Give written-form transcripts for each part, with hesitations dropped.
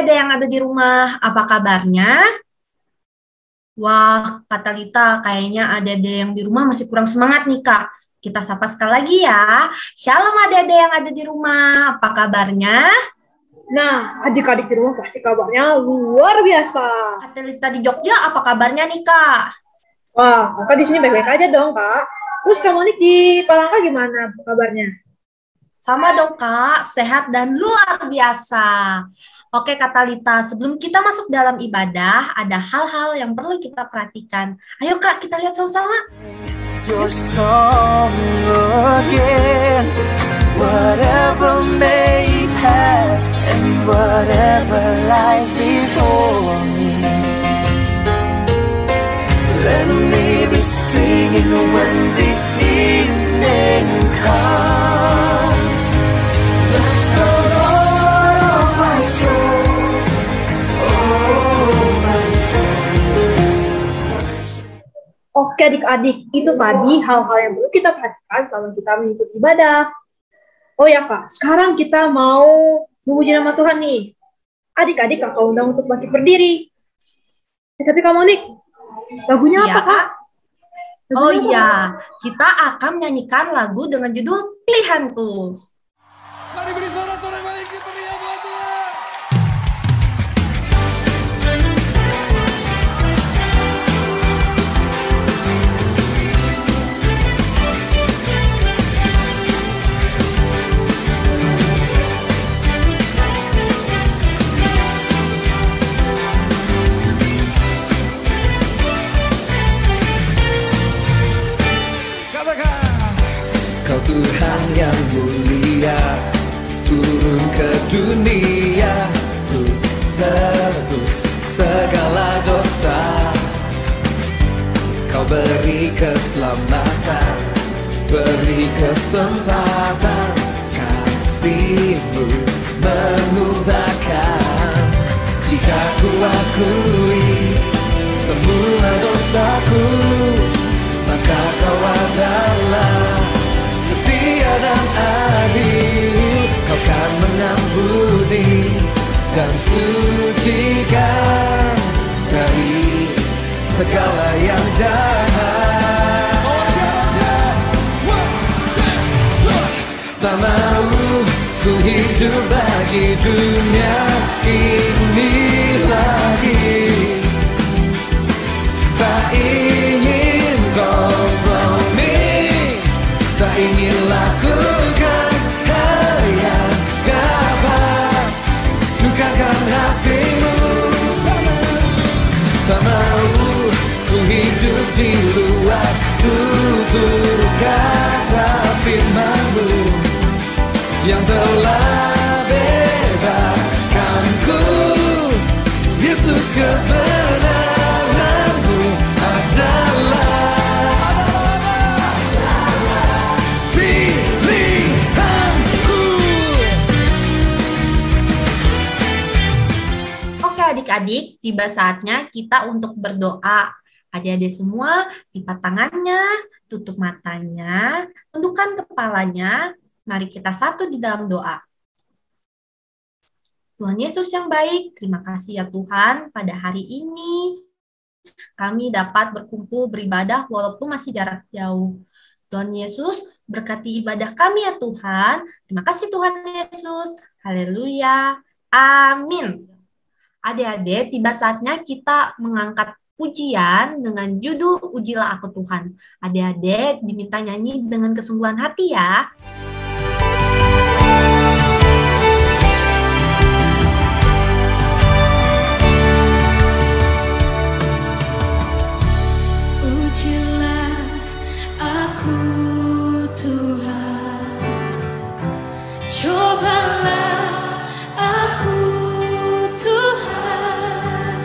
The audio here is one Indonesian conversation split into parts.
adik-adik yang ada di rumah, apa kabarnya? Wah, Kak Talita, kayaknya adik-adik yang di rumah masih kurang semangat nih, Kak. Kita sapa sekali lagi ya. Shalom adik-adik yang ada di rumah, apa kabarnya? Nah, adik-adik di rumah pasti kabarnya luar biasa. Kak Talita di Jogja, apa kabarnya nih, Kak? Wah, kakak di sini baik-baik aja dong, Kak. Terus kamu nih di Palangka gimana kabarnya? Sama dong, Kak. Sehat dan luar biasa. Oke, Kak Talita, sebelum kita masuk dalam ibadah, ada hal-hal yang perlu kita perhatikan. Ayo, Kak, kita lihat sama-sama. Your song again. Whatever may pass and whatever lies before me, let me be singing when the evening comes. Bless the Lord, oh my soul, oh my soul. Oke adik-adik, itu tadi hal-hal yang perlu kita perhatikan selama kita mengikuti ibadah. Oh ya Kak, sekarang kita mau memuji nama Tuhan nih. Adik-adik kakak undang untuk bangkit berdiri. Tapi kamu nih, lagunya Iya, apa Kak? Oh iya, kita akan menyanyikan lagu dengan judul Pilihanku. Mari beri sorak-sorak balik ke meriah buat Tuhan. Katakan, Kau Tuhan yang mulia, turun ke dunia untuk tebus segala dosa. Kau beri keselamatan, beri kesempatan, kasih-Mu mengubahkan. Jika ku akui semua dosaku, maka Kau adalah setia dan adil. Kau kan mengampuni dan sucikan dari segala yang jahat. Tak mau ku hidup bagi dunia ini lagi. Tak ingin kompromi, tak ingin lakukan hal yang dapat dukakan hatimu. Tak mau ku hidup di luar tutur kata firman-Mu yang telah bebaskanku. Yesus, kebenaran-Mu adalah pilihanku. Oke adik-adik, tiba saatnya kita untuk berdoa. Adik-adik semua, lipat tangannya, tutup matanya, tundukkan kepalanya. Mari kita satu di dalam doa. Tuhan Yesus yang baik, terima kasih ya Tuhan, pada hari ini kami dapat berkumpul beribadah walaupun masih jarak jauh. Tuhan Yesus, berkati ibadah kami ya Tuhan. Terima kasih Tuhan Yesus. Haleluya. Amin. Adik-adik, tiba saatnya kita mengangkat pujian dengan judul Ujilah Aku Tuhan. Adik-adik diminta nyanyi dengan kesungguhan hati ya. Ujilah aku Tuhan, cobalah aku Tuhan,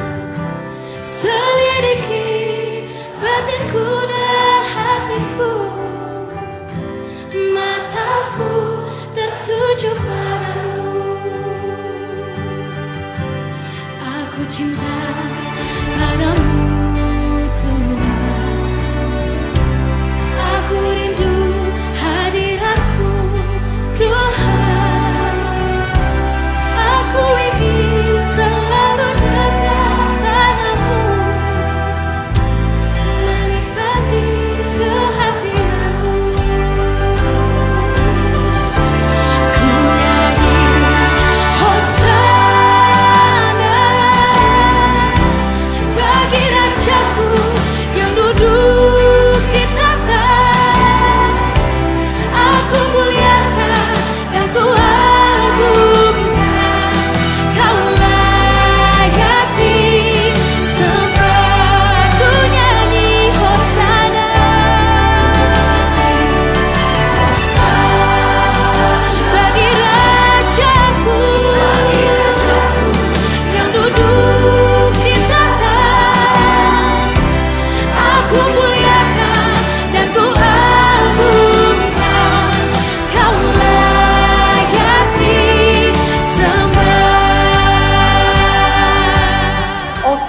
selidiki batinku dan hatiku, mataku tertuju padamu. Aku cinta padamu Tuhan, aku rindu hadirat-Mu Tuhan, aku ingin selalu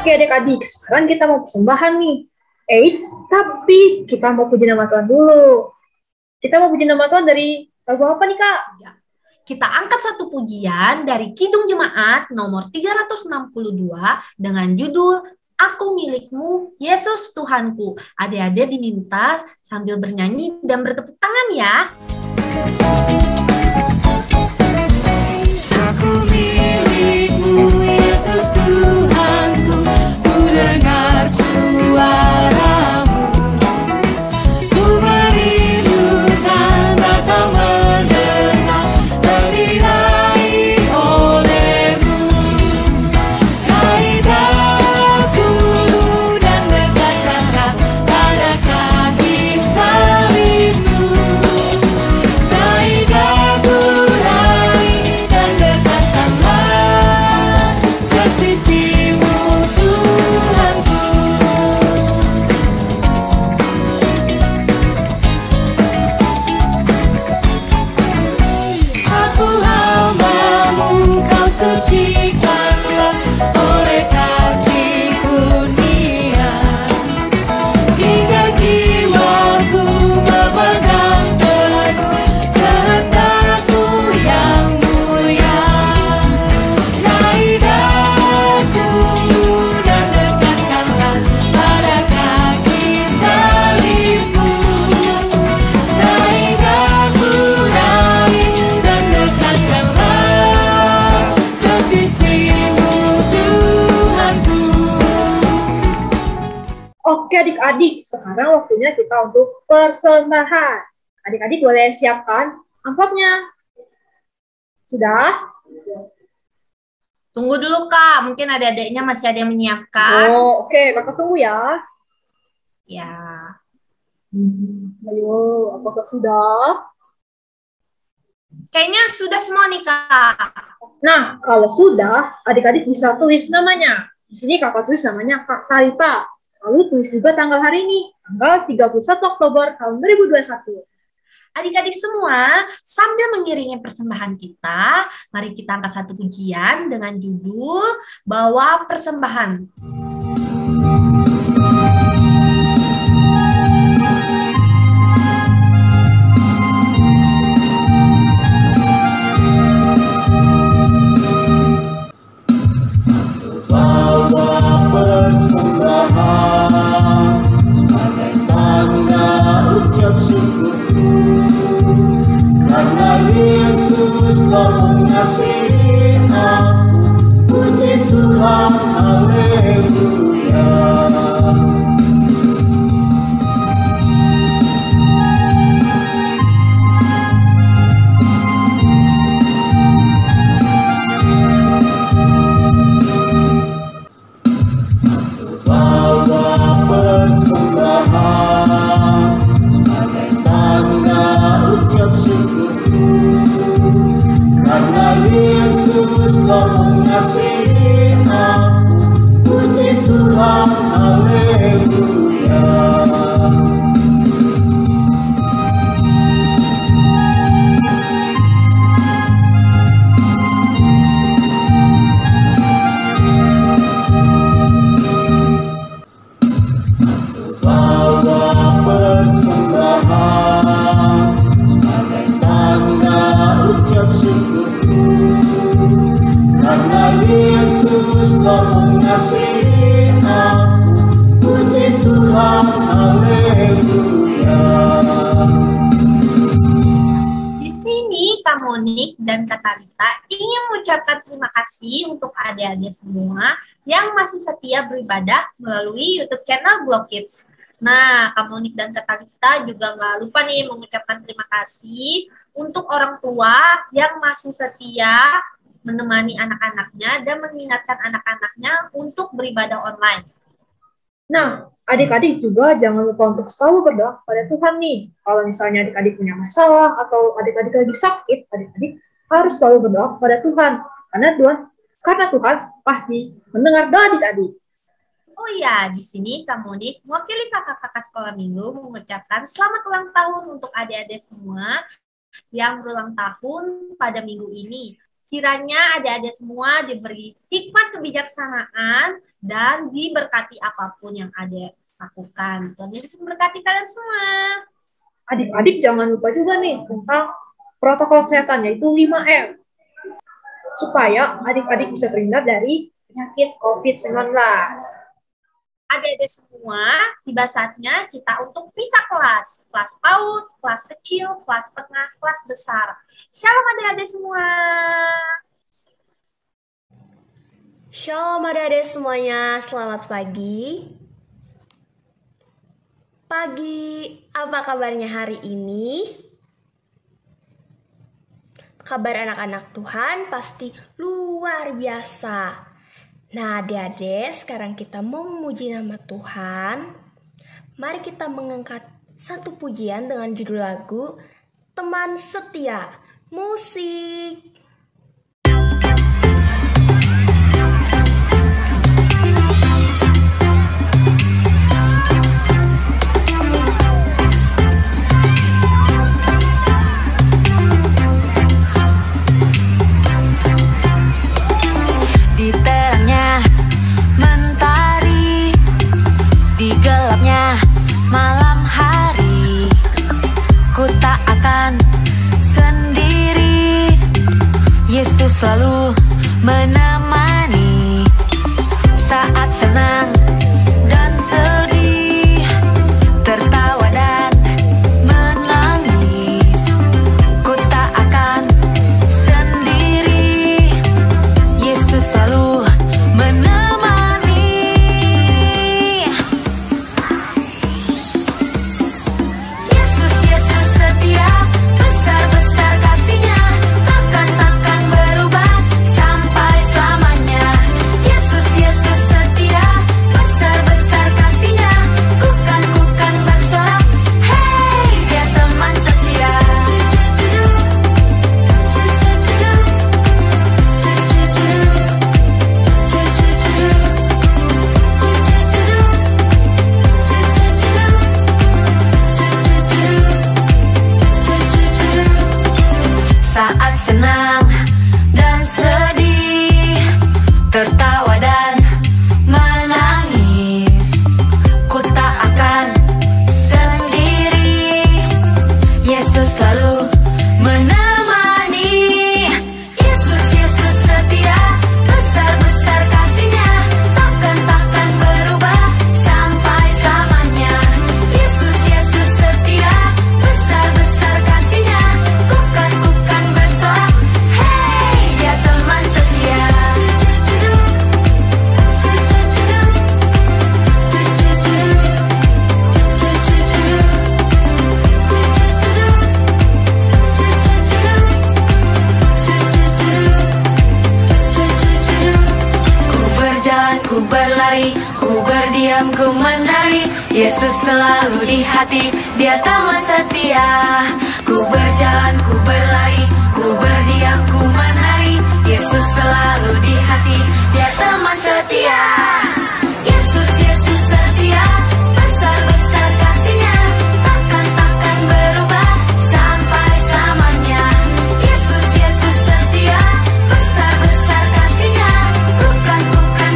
Oke adik-adik, sekarang kita mau persembahan nih. Eits, tapi kita mau puji nama Tuhan dulu. Kita mau puji nama Tuhan dari lagu apa nih Kak? Ya. Kita angkat satu pujian dari Kidung Jemaat nomor 362 dengan judul Aku Milikmu, Yesus Tuhanku. Adik-adik diminta sambil bernyanyi dan bertepuk tangan ya. Aku milikmu, Yesus Tuhanku, ku dengar suaramu, ku merindukan datang mendekat, terdirai olehmu. Hai dahulu dan dekatkanlah pada kaki salibmu. Hai dahulu dan dekatkanlah ke sisimu Tuhanku. Aku hambamu, kau sucikanlah oleh kasih kurnia, hingga jiwaku memegang teguh kehendakmu yang mulia. Raih daku dan dekatkanlah pada kaki salibmu. Raih daku, dan dekatkanlah ke sisimu Tuhanku. Oke adik-adik, sekarang waktunya kita untuk persembahan. Adik-adik boleh siapkan amplopnya. Sudah? Tunggu dulu Kak, mungkin adik-adiknya masih ada yang menyiapkan. Oh, oke, kakak tunggu ya. Ya. Ayo, apakah sudah? Kayaknya sudah semua nih Kak. Nah, kalau sudah, adik-adik bisa tulis namanya. Di sini kakak tulis namanya Kak Talita. Lalu tulis juga tanggal hari ini, tanggal 31 Oktober tahun 2021. Adik-adik semua, sambil mengiringi persembahan kita, mari kita angkat satu pujian dengan judul Bawa Persembahan. Persembahan sebagai tanda ucap syukurku, karena Yesus telah mengasihi aku. Puji Tuhan, haleluya. Bawa persembahan sebagai tanda ucap syukurku, karena Yesus telah mengasihi aku. Puji Tuhan, haleluya. Bawa persembahan sebagai tanda ucap syukurku, karena Yesus telah mengasihi aku. Puji Tuhan, haleluya. Di sini Kak Monik dan Kak Talita ingin mengucapkan terima kasih untuk adik-adik semua yang masih setia beribadah melalui YouTube channel Glow Kids. Nah, Kak Monik dan Kak Talita juga nggak lupa nih mengucapkan terima kasih untuk orang tua yang masih setia menemani anak-anaknya dan mengingatkan anak-anaknya untuk beribadah online. Nah, adik-adik juga jangan lupa untuk selalu berdoa kepada Tuhan nih. Kalau misalnya adik-adik punya masalah atau adik-adik lagi sakit, adik-adik harus selalu berdoa kepada Tuhan. Karena Tuhan pasti mendengar doa adik-adik. Oh ya, di sini Kak Monik mewakili kakak-kakak sekolah minggu mengucapkan selamat ulang tahun untuk adik-adik semua yang berulang tahun pada minggu ini. Kiranya adik-adik semua diberi hikmat kebijaksanaan dan diberkati apapun yang adik lakukan. Tuhan Yesus memberkati kalian semua. Adik-adik jangan lupa juga nih tentang protokol kesehatan, yaitu 5M. Supaya adik-adik bisa terhindar dari penyakit COVID-19. Adik-adik semua, tiba saatnya kita untuk pisah kelas. Kelas PAUD, kelas kecil, kelas tengah, kelas besar. Shalom adik-adik semua. Shalom adik-adik semuanya, selamat pagi. Apa kabarnya hari ini? Kabar anak-anak Tuhan pasti luar biasa. Nah adik-adik, sekarang kita mau memuji nama Tuhan. Mari kita mengangkat satu pujian dengan judul lagu Teman Setia. Musik. Di terangnya mentari, di gelapnya malam hari, ku tak akan sendiri. Yesus selalu menemani saat senang dan sedih, tertawa dan menangis. Ku tak akan sendiri. Yesus selalu menemani. Yesus, Yesus setia, besar-besar kasih-Nya, takkan berubah sampai selamanya. Yesus, Yesus setia, besar-besar kasih-Nya, kukan bersorak, hey, Dia teman setia. Saat senang dan sedih, tertawa dan menangis, ku tak akan sendiri. Yesus selalu menemani. Yesus, Yesus setia, besar-besar kasih-Nya, takkan berubah sampai selamanya. Yesus, Yesus setia, besar-besar kasih-Nya, kukan bersorak, hey, Dia teman setia. Ku berjalan, ku berlari, ku berdiam, ku menari. Yesus selalu di hati, Dia teman setia. Ku berjalan, ku berlari, ku berdiam, ku menari. Yesus selalu di hati, Dia teman setia. Yesus, Yesus setia, besar-besar kasih-Nya, takkan berubah sampai selamanya. Yesus, Yesus setia, besar-besar kasih-Nya, kukan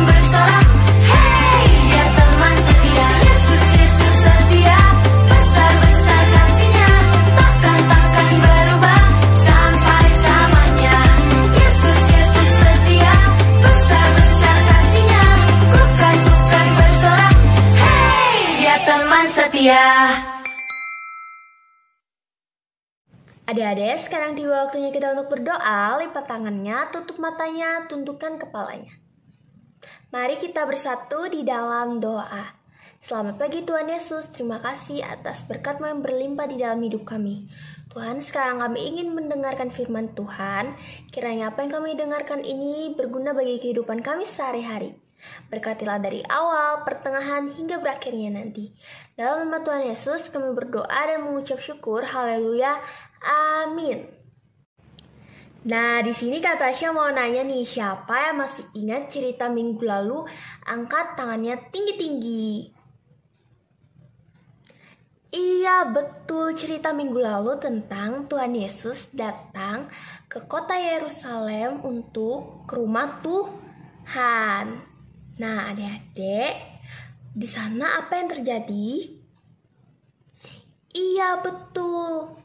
bersorak, hey, Dia teman setia. Yesus, Yesus setia, besar-besar kasih-Nya, takkan berubah sampai selamanya. Yesus, Yesus setia, besar-besar kasih-Nya, kukan bersorak, hey, Dia teman setia. Adik-adik, sekarang tiba waktunya kita untuk berdoa. Lipat tangannya, tutup matanya, tundukkan kepalanya. Mari kita bersatu di dalam doa. Selamat pagi Tuhan Yesus, terima kasih atas berkat-Mu yang berlimpah di dalam hidup kami. Tuhan, sekarang kami ingin mendengarkan firman Tuhan. Kiranya apa yang kami dengarkan ini berguna bagi kehidupan kami sehari-hari. Berkatilah dari awal, pertengahan, hingga berakhirnya nanti. Dalam nama Tuhan Yesus, kami berdoa dan mengucap syukur. Haleluya. Amin. Nah, di sini Kak Tasya mau nanya nih, siapa yang masih ingat cerita minggu lalu? Angkat tangannya tinggi-tinggi. Iya, betul, cerita minggu lalu tentang Tuhan Yesus datang ke kota Yerusalem untuk ke rumah Tuhan. Nah, adik-adik, di sana apa yang terjadi? Iya, betul.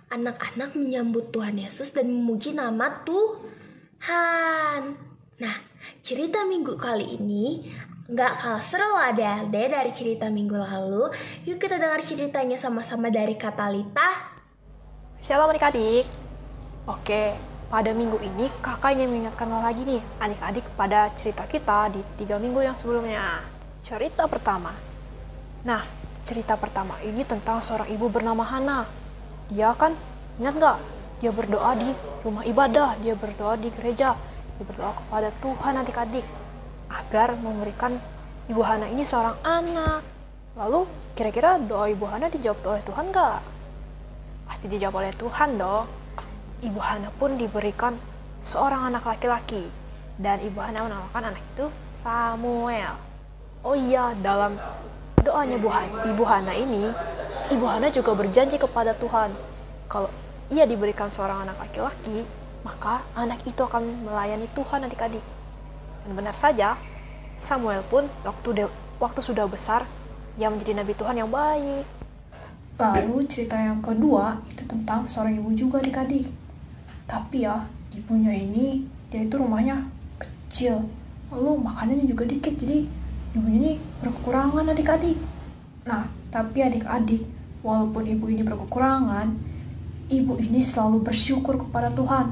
Anak-anak menyambut Tuhan Yesus dan memuji nama Tuhan. Nah, cerita minggu kali ini nggak kalah seru loh adik-adik dari cerita minggu lalu. Yuk kita dengar ceritanya sama-sama dari Katalita. Shalom adik-adik. Oke, pada minggu ini kakak ingin mengingatkan lagi nih adik-adik pada cerita kita di 3 minggu yang sebelumnya. Cerita pertama. Nah, cerita pertama ini tentang seorang ibu bernama Hana. Dia kan, ingat nggak? Dia berdoa di rumah ibadah, dia berdoa di gereja, dia berdoa kepada Tuhan adik-adik agar memberikan Ibu Hana ini seorang anak. Lalu kira-kira doa Ibu Hana dijawab oleh Tuhan nggak? Pasti dijawab oleh Tuhan dong. Ibu Hana pun diberikan seorang anak laki-laki dan Ibu Hana menamakan anak itu Samuel. Oh iya, dalam doanya Ibu Hana ini, Ibu Hana juga berjanji kepada Tuhan kalau ia diberikan seorang anak laki-laki, maka anak itu akan melayani Tuhan adik-adik. Dan benar saja, Samuel pun waktu sudah besar, dia menjadi nabi Tuhan yang baik. Lalu cerita yang kedua itu tentang seorang ibu juga adik-adik. Tapi ya, ibunya ini, dia itu rumahnya kecil, lalu makanannya juga dikit, jadi ibunya ini berkekurangan adik-adik. Nah, tapi adik-adik, walaupun ibu ini berkekurangan, ibu ini selalu bersyukur kepada Tuhan.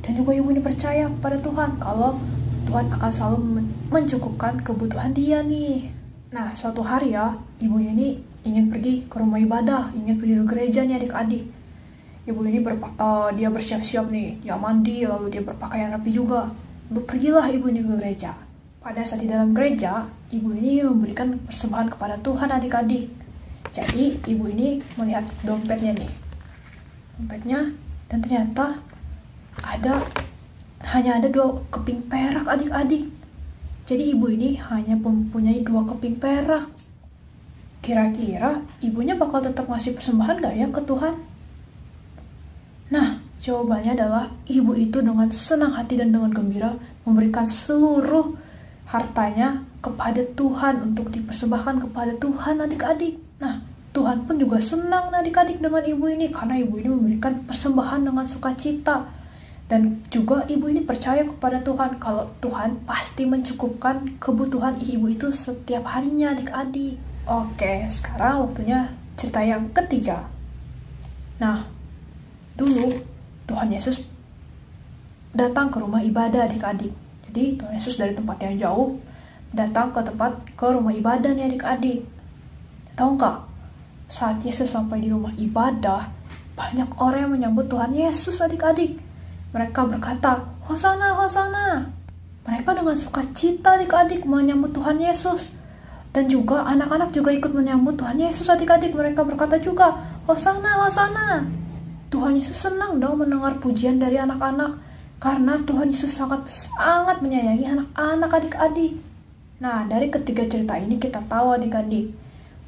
Dan juga ibu ini percaya kepada Tuhan kalau Tuhan akan selalu mencukupkan kebutuhan dia nih. Nah, suatu hari ya, ibunya ini ingin pergi ke rumah ibadah, ingin pergi ke gereja nih adik-adik. Ibu ini dia bersiap-siap nih, dia mandi, lalu dia berpakaian rapi juga. Lalu pergilah ibu ini ke gereja. Pada saat di dalam gereja, ibu ini memberikan persembahan kepada Tuhan adik-adik. Jadi, ibu ini melihat dompetnya nih. Dompetnya, dan ternyata hanya ada 2 keping perak adik-adik. Jadi ibu ini hanya mempunyai 2 keping perak. Kira-kira ibunya bakal tetap ngasih persembahan gak ya ke Tuhan? Nah, jawabannya adalah ibu itu dengan senang hati dan dengan gembira memberikan seluruh hartanya kepada Tuhan untuk dipersembahkan kepada Tuhan adik-adik. Nah, Tuhan pun juga senang adik-adik dengan ibu ini karena ibu ini memberikan persembahan dengan sukacita. Dan juga ibu ini percaya kepada Tuhan kalau Tuhan pasti mencukupkan kebutuhan ibu itu setiap harinya adik-adik. Oke, sekarang waktunya cerita yang ketiga. Nah, dulu Tuhan Yesus datang ke rumah ibadah adik-adik. Jadi Tuhan Yesus dari tempat yang jauh datang ke rumah ibadah nih adik-adik. Tahu nggak? Saat Yesus sampai di rumah ibadah, banyak orang yang menyambut Tuhan Yesus adik-adik. Mereka berkata, Hosana, Hosana. Mereka dengan sukacita adik-adik menyambut Tuhan Yesus. Dan juga anak-anak juga ikut menyambut Tuhan Yesus adik-adik. Mereka berkata juga, Hosana, Hosana. Tuhan Yesus senang dong mendengar pujian dari anak-anak. Karena Tuhan Yesus sangat menyayangi anak-anak adik-adik. Nah, dari ketiga cerita ini kita tahu adik-adik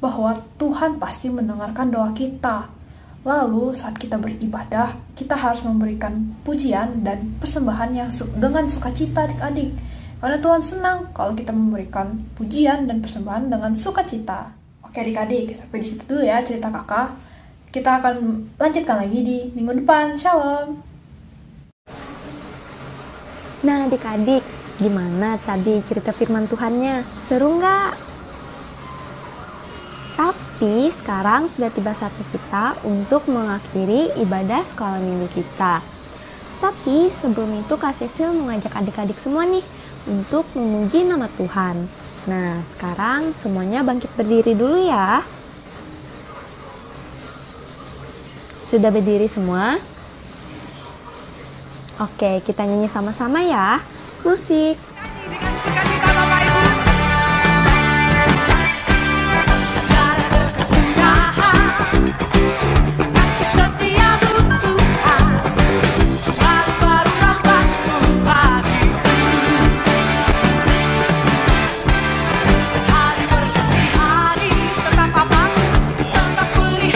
bahwa Tuhan pasti mendengarkan doa kita. Lalu saat kita beribadah, kita harus memberikan pujian dan persembahan yang dengan sukacita adik-adik. Karena Tuhan senang kalau kita memberikan pujian dan persembahan dengan sukacita. Oke adik-adik, sampai di situ dulu ya cerita kakak. Kita akan lanjutkan lagi di minggu depan. Shalom. Nah adik-adik, gimana tadi cerita firman Tuhannya? Seru nggak? Tapi sekarang sudah tiba saatnya kita untuk mengakhiri ibadah sekolah minggu kita. Tapi sebelum itu Kak Cecil mengajak adik-adik semua nih untuk memuji nama Tuhan. Nah sekarang semuanya bangkit berdiri dulu ya. Sudah berdiri semua? Oke, kita nyanyi sama-sama ya. Musik. Hari berganti hari, tetap abang, tetap pulih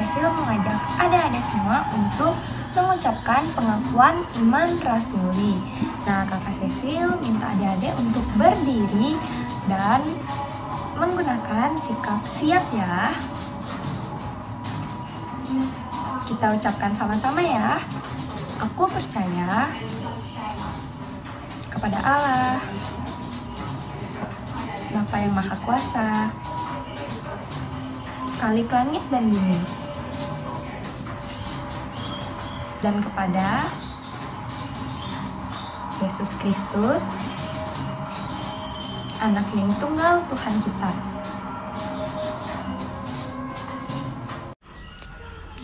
Cecil mengajak adik-adik semua untuk mengucapkan pengakuan iman rasuli. Nah, Kakak Cecil minta adik-adik untuk berdiri dan menggunakan sikap siap ya. Kita ucapkan sama-sama ya. Aku percaya kepada Allah, Bapa yang Maha Kuasa, Khalik langit dan bumi, dan kepada Yesus Kristus, Anak yang tunggal Tuhan kita,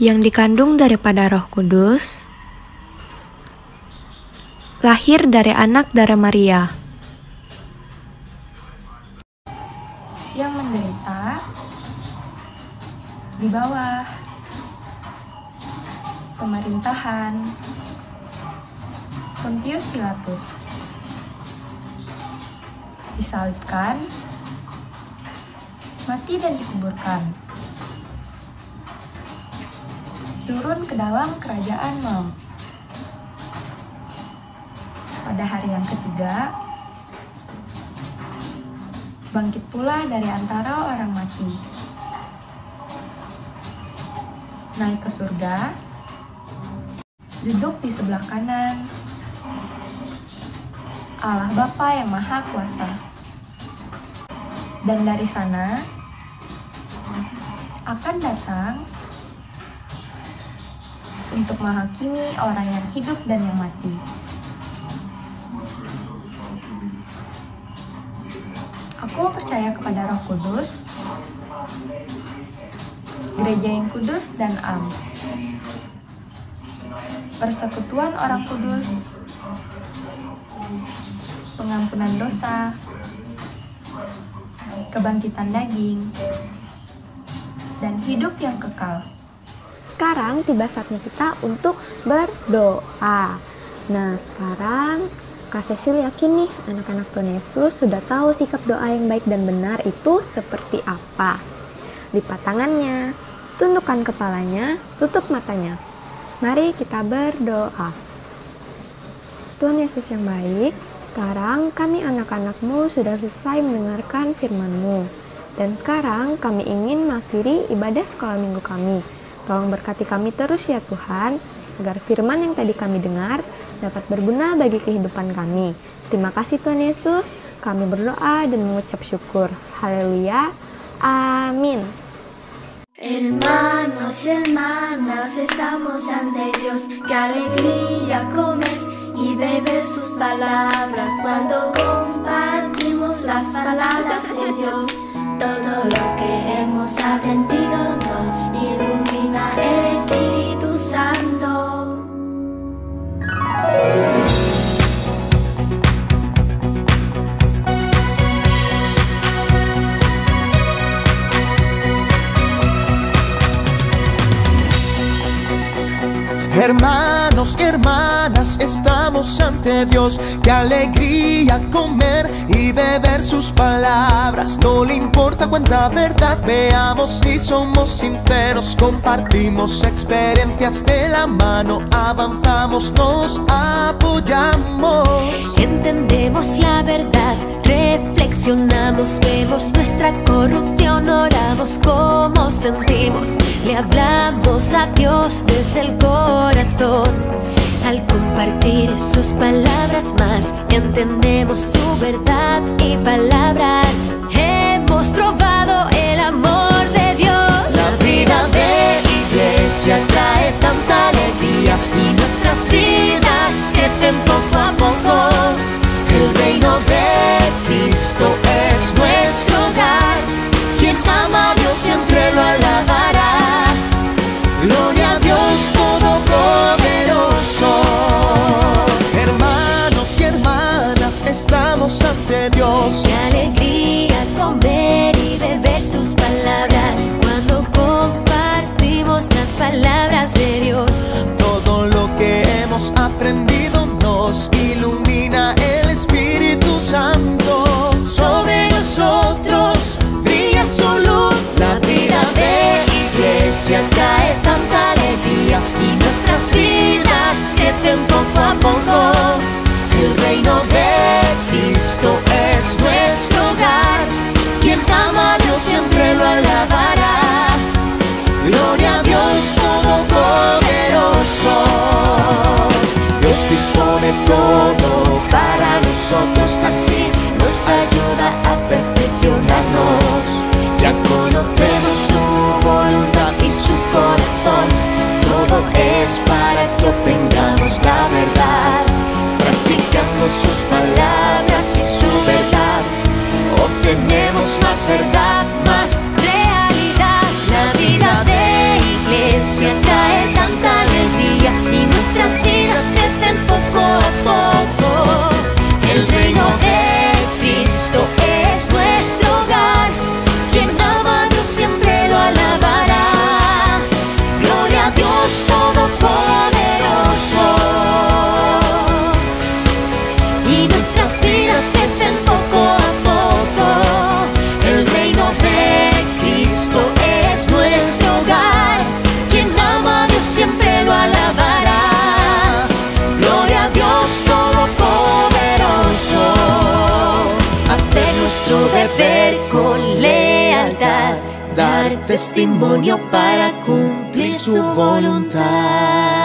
yang dikandung daripada Roh Kudus, lahir dari anak darah Maria, yang menderita di bawah pemerintahan Pontius Pilatus, disalibkan, mati dan dikuburkan, turun ke dalam kerajaan maut. Pada hari yang ketiga, bangkit pula dari antara orang mati, naik ke surga, duduk di sebelah kanan Allah Bapa yang Maha Kuasa. Dan dari sana akan datang untuk menghakimi orang yang hidup dan yang mati. Aku percaya kepada Roh Kudus, gereja yang kudus dan am, persekutuan orang kudus, pengampunan dosa, kebangkitan daging, dan hidup yang kekal. Sekarang tiba saatnya kita untuk berdoa. Nah, sekarang Kak Cecil yakin nih anak-anak Tuhan Yesus sudah tahu sikap doa yang baik dan benar itu seperti apa. Lipat tangannya, tundukkan kepalanya, tutup matanya. Mari kita berdoa. Tuhan Yesus yang baik, sekarang kami anak-anak-Mu sudah selesai mendengarkan firman-Mu. Dan sekarang kami ingin mengakhiri ibadah sekolah minggu kami. Tolong berkati kami terus ya Tuhan, agar firman yang tadi kami dengar dapat berguna bagi kehidupan kami. Terima kasih Tuhan Yesus, kami berdoa dan mengucap syukur. Haleluya. Amin. Hermanos y hermanas, estamos ante Dios, qué alegría comer y beber sus palabras cuando compartimos las palabras de Dios. Todo lo que hemos aprendido nos ilumina el Espíritu Santo. Hermanos y hermanas, estamos ante Dios. Qué alegría comer y beber sus palabras. No le importa cuánta verdad veamos si somos sinceros. Compartimos experiencias de la mano, avanzamos, nos apoyamos. Entendemos la verdad, reflexionamos, vemos nuestra corrupción, oramos como sentimos, le hablamos a Dios desde el corazón. Al compartir sus palabras más, entendemos su verdad y palabras. Hemos probado el amor de Dios. La vida de iglesia trae tanta alegría y nuestras vidas crecen poco a poco. El reino de Cristo es nuestro hogar. Quien ama a Dios siempre lo alabará. Gloria a Dios Todopoderoso. Hermanos y hermanas, estamos ante Dios. Qué alegría queremos más verdad, más realidad. La vida de iglesia trae tanta alegría y nuestras vidas crecen poco a poco. El reino de Cristo es nuestro hogar. Quien ama a Dios siempre lo alabará. Gloria a Dios Todopoderoso. Y nuestras vidas crecen poco a poco. El reino de Cristo es nuestro hogar. Quien ama a Dios siempre lo alabará. Gloria a Dios Todopoderoso. Hacer nuestro deber con lealtad, dar testimonio para cumplir su voluntad.